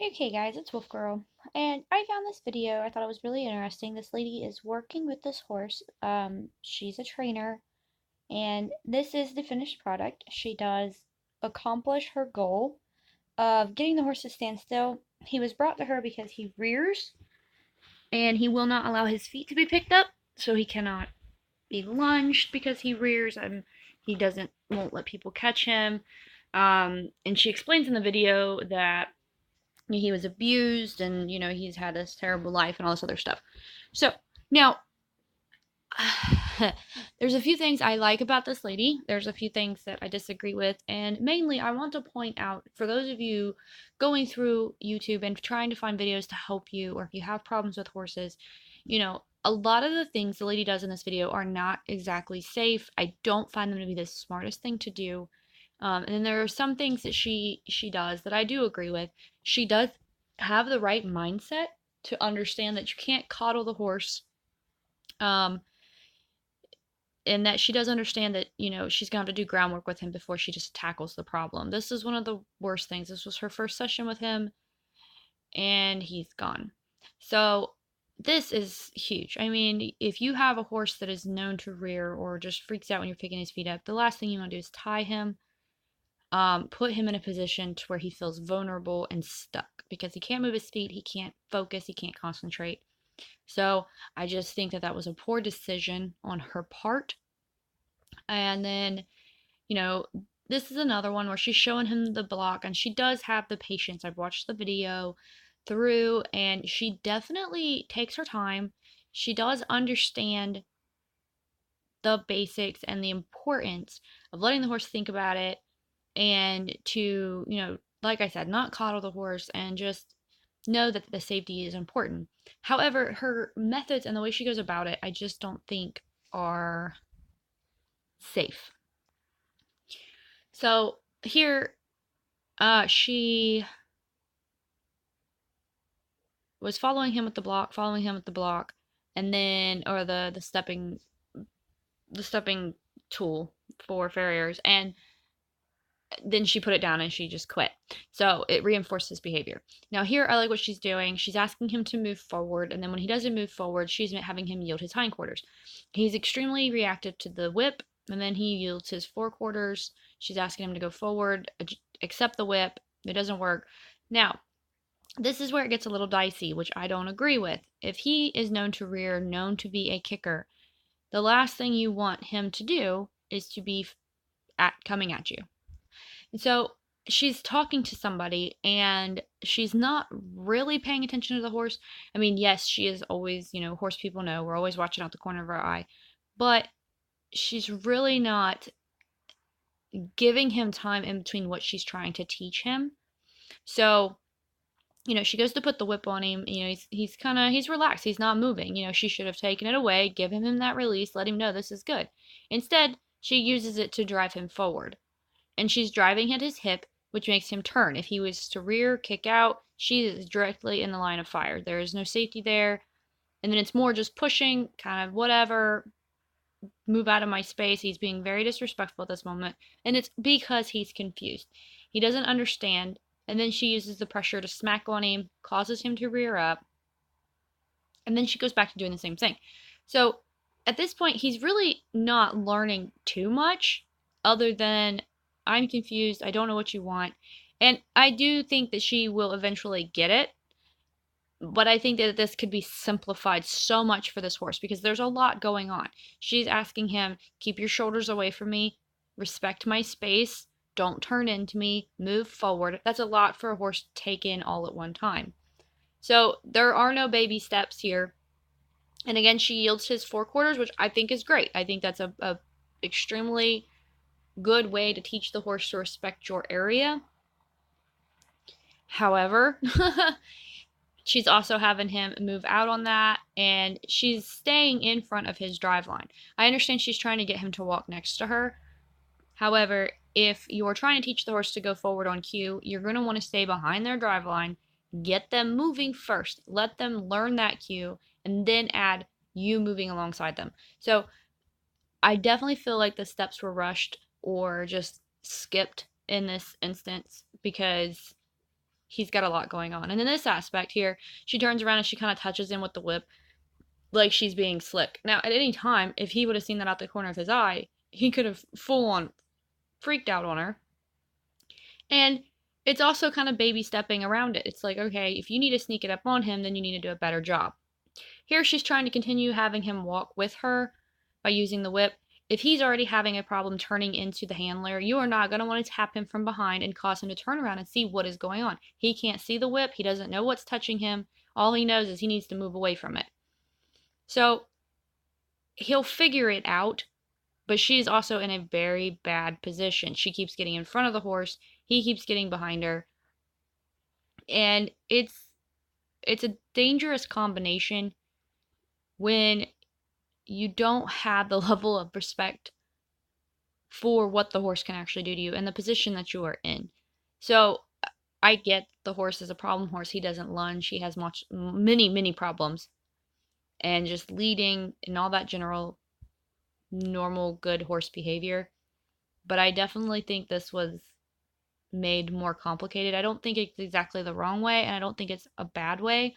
Okay guys, it's Wolf Girl, and I found this video. I thought it was really interesting. This lady is working with this horse. She's a trainer, and this is the finished product. She does accomplish her goal of getting the horse to stand still. He was brought to her because he rears, and he will not allow his feet to be picked up, so he cannot be lunged because he rears, and he won't let people catch him. And she explains in the video that he was abused and he's had this terrible life and all this other stuff. So now there's a few things I like about this lady. There's a few things that I disagree with, and mainly I want to point out for those of you going through YouTube and trying to find videos to help you, or if you have problems with horses, a lot of the things the lady does in this video are not exactly safe. I don't find them to be the smartest thing to do. And then there are some things that she does that I do agree with. She does have the right mindset to understand that you can't coddle the horse. Um, and that she does understand that, she's going to have to do groundwork with him before she just tackles the problem. This is one of the worst things. This was her first session with him, and he's gone. So this is huge. I mean, if you have a horse that is known to rear or just freaks out when you're picking his feet up, the last thing you want to do is tie him, put him in a position to where he feels vulnerable and stuck because he can't move his feet, he can't focus, he can't concentrate. So I just think that that was a poor decision on her part. And then, you know, this is another one where she's showing him the block and she does have the patience. I've watched the video through and she definitely takes her time. She does understand the basics and the importance of letting the horse think about it and to, like I said, not coddle the horse and just know that the safety is important. However, her methods and the way she goes about it, I just don't think are safe. So here, she was following him with the block, following him with the block, and then or the stepping tool for farriers, and then she put it down and she just quit. So it reinforced his behavior. Now here I like what she's doing. She's asking him to move forward, and then when he doesn't move forward, she's having him yield his hindquarters. He's extremely reactive to the whip, and then he yields his forequarters. She's asking him to go forward, accept the whip. It doesn't work. Now, this is where it gets a little dicey, which I don't agree with. If he is known to rear, known to be a kicker, the last thing you want him to do is to be coming at you. And so she's talking to somebody and she's not really paying attention to the horse. I mean, yes, she is always, horse people know we're always watching out the corner of our eye, but she's really not giving him time in between what she's trying to teach him. So, she goes to put the whip on him. He's relaxed. He's not moving. She should have taken it away, given him that release, let him know this is good. Instead, she uses it to drive him forward. And she's driving at his hip, which makes him turn. If he was to rear, kick out, she is directly in the line of fire. There is no safety there. And then it's more just pushing, kind of whatever, move out of my space. He's being very disrespectful at this moment. And it's because he's confused. He doesn't understand. And then she uses the pressure to smack on him, causes him to rear up. And then she goes back to doing the same thing. So at this point, he's really not learning too much other than I'm confused. I don't know what you want. And I do think that she will eventually get it. But I think that this could be simplified so much for this horse because there's a lot going on. She's asking him, keep your shoulders away from me, respect my space, don't turn into me, move forward. That's a lot for a horse to take in all at one time. So there are no baby steps here. And again, she yields his forequarters, which I think is great. I think that's a extremely good way to teach the horse to respect your area. However, she's also having him move out on that, and she's staying in front of his drive line. I understand she's trying to get him to walk next to her. However, if you're trying to teach the horse to go forward on cue, you're going to want to stay behind their drive line, get them moving first, let them learn that cue, and then add you moving alongside them. So I definitely feel like the steps were rushed or just skipped in this instance because he's got a lot going on. And in this aspect here, she turns around and she kind of touches him with the whip like she's being slick. Now, at any time, if he would have seen that out the corner of his eye, he could have full on freaked out on her. And it's also kind of baby stepping around it. It's like, okay, if you need to sneak it up on him, then you need to do a better job. Here, she's trying to continue having him walk with her by using the whip. If he's already having a problem turning into the handler, you are not going to want to tap him from behind and cause him to turn around and see what is going on. He can't see the whip. He doesn't know what's touching him. All he knows is he needs to move away from it. So he'll figure it out, but she's also in a very bad position. She keeps getting in front of the horse. He keeps getting behind her. And it's a dangerous combination when you don't have the level of respect for what the horse can actually do to you and the position that you are in. So I get the horse is a problem horse. He doesn't lunge. He has many problems. And just leading and all that general normal good horse behavior. But I definitely think this was made more complicated. I don't think it's exactly the wrong way, and I don't think it's a bad way.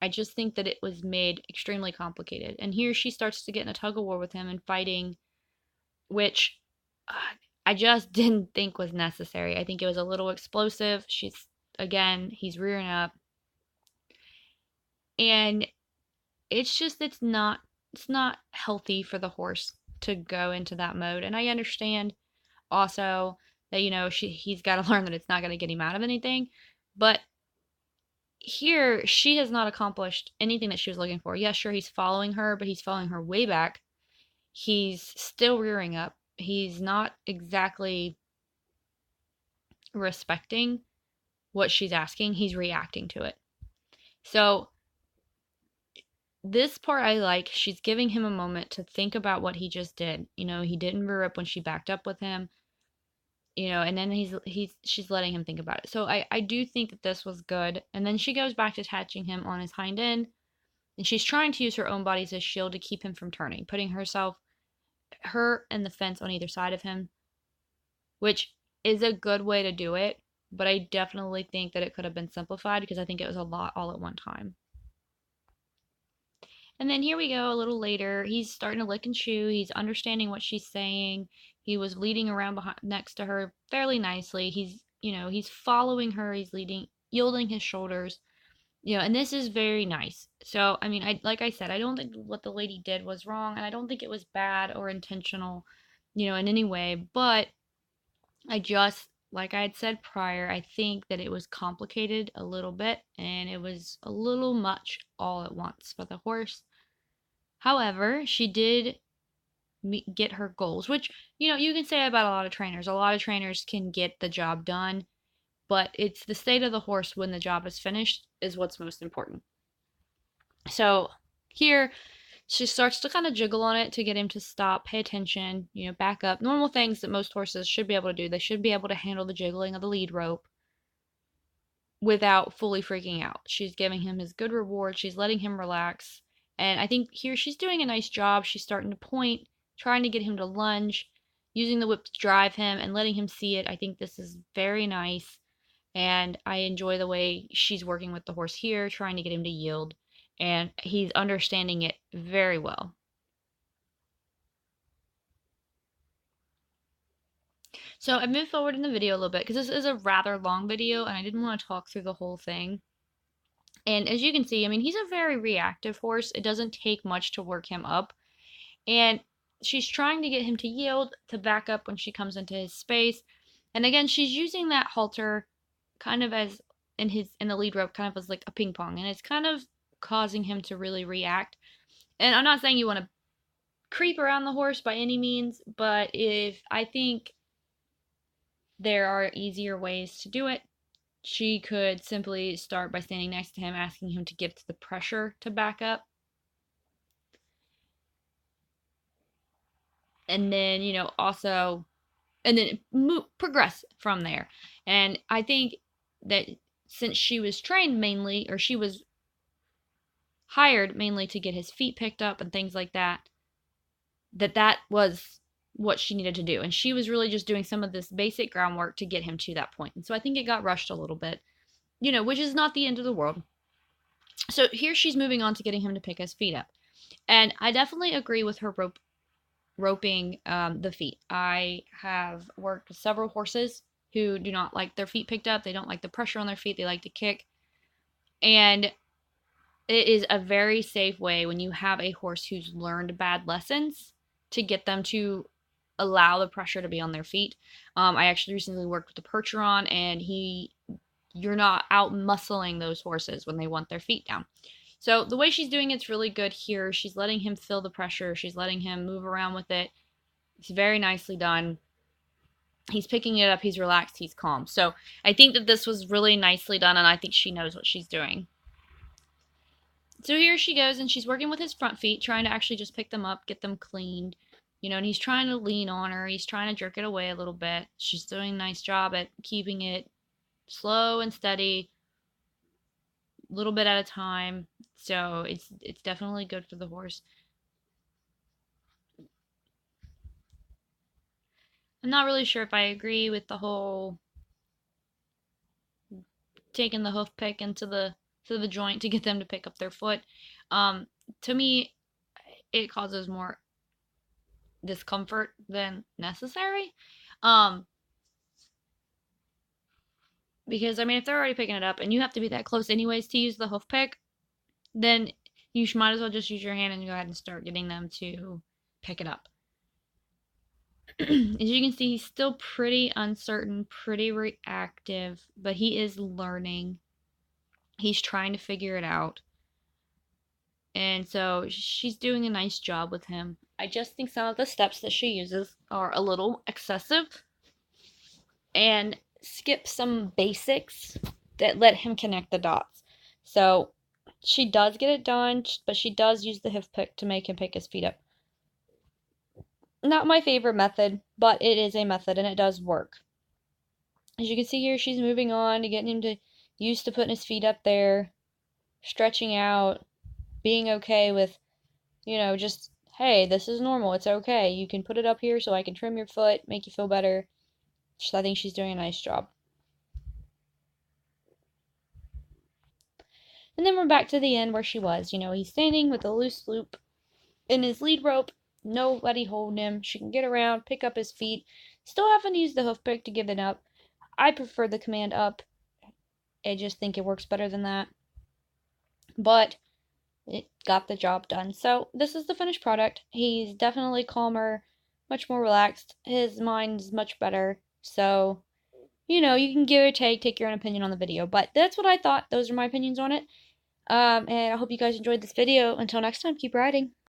I just think that it was made extremely complicated. And here she starts to get in a tug of war with him and fighting, which I just didn't think was necessary. I think it was a little explosive. He's rearing up. And it's not healthy for the horse to go into that mode. And I understand also that, he's got to learn that it's not going to get him out of anything. But here, she has not accomplished anything that she was looking for. Yeah, sure, he's following her, but he's following her way back. He's still rearing up. He's not exactly respecting what she's asking. He's reacting to it. So this part I like. She's giving him a moment to think about what he just did. He didn't rear up when she backed up with him. And then she's letting him think about it. So I do think that this was good. And then she goes back to attaching him on his hind end, and she's trying to use her own body as a shield to keep him from turning, putting her and the fence on either side of him, which is a good way to do it. But I definitely think that it could have been simplified because I think it was a lot all at one time. And then here we go a little later. He's starting to lick and chew. He's understanding what she's saying. He was leading around next to her fairly nicely. He's following her. He's yielding his shoulders. And this is very nice. So, like I said, I don't think what the lady did was wrong, and I don't think it was bad or intentional, in any way. But like I had said prior, I think that it was complicated a little bit, and it was a little much all at once for the horse. However, she did get her goals, which, you can say about a lot of trainers. A lot of trainers can get the job done, but it's the state of the horse when the job is finished is what's most important. So here, she starts to kind of jiggle on it to get him to stop, pay attention, back up. Normal things that most horses should be able to do. They should be able to handle the jiggling of the lead rope without fully freaking out. She's giving him his good reward. She's letting him relax. And I think here she's doing a nice job. She's starting to point, trying to get him to lunge, using the whip to drive him and letting him see it. I think this is very nice. And I enjoy the way she's working with the horse here, trying to get him to yield. And he's understanding it very well. So I moved forward in the video a little bit because this is a rather long video and I didn't want to talk through the whole thing. And as you can see, he's a very reactive horse. It doesn't take much to work him up. And she's trying to get him to yield, to back up when she comes into his space. And again, she's using that halter kind of as in the lead rope, kind of as like a ping pong. And it's kind of causing him to really react. And I'm not saying you want to creep around the horse by any means, but I think there are easier ways to do it. She could simply start by standing next to him, asking him to give to the pressure to back up. And then, progress from there. And I think that since she was trained mainly, or she was hired mainly to get his feet picked up and things like that, that was what she needed to do. And she was really just doing some of this basic groundwork to get him to that point. And so I think it got rushed a little bit. which is not the end of the world. So here she's moving on to getting him to pick his feet up. And I definitely agree with her roping the feet. I have worked with several horses who do not like their feet picked up. They don't like the pressure on their feet. They like to kick. And it is a very safe way when you have a horse who's learned bad lessons to get them to allow the pressure to be on their feet. I actually recently worked with a Percheron, and you're not out muscling those horses when they want their feet down. So the way she's doing it's really good here. She's letting him feel the pressure. She's letting him move around with it. It's very nicely done. He's picking it up. He's relaxed. He's calm. So I think that this was really nicely done, and I think she knows what she's doing. So here she goes, and she's working with his front feet, trying to actually just pick them up, get them cleaned. And he's trying to lean on her. He's trying to jerk it away a little bit. She's doing a nice job at keeping it slow and steady, a little bit at a time. So it's definitely good for the horse. I'm not really sure if I agree with the whole taking the hoof pick into the joint to get them to pick up their foot. To me, it causes more discomfort than necessary. Um, because I mean, if they're already picking it up and you have to be that close anyways to use the hoof pick, then you might as well just use your hand and go ahead and start getting them to pick it up. As you can see, he's still pretty uncertain, pretty reactive, but he is learning. He's trying to figure it out. And so she's doing a nice job with him. I just think some of the steps that she uses are a little excessive and skip some basics that let him connect the dots. So she does get it done, but she does use the hoof pick to make him pick his feet up. Not my favorite method, but it is a method and it does work. As you can see here, she's moving on to getting him to used to putting his feet up there, stretching out, being okay with, just, hey, this is normal. It's okay. You can put it up here so I can trim your foot, make you feel better. I think she's doing a nice job. And then we're back to the end where she was. He's standing with a loose loop in his lead rope. Nobody holding him. She can get around, pick up his feet. Still having to use the hoof pick to give it up. I prefer the command up. I just think it works better than that. But it got the job done. So this is the finished product. He's definitely calmer, much more relaxed. His mind's much better. So, you can give or take your own opinion on the video. But that's what I thought. Those are my opinions on it. And I hope you guys enjoyed this video. Until next time, keep riding.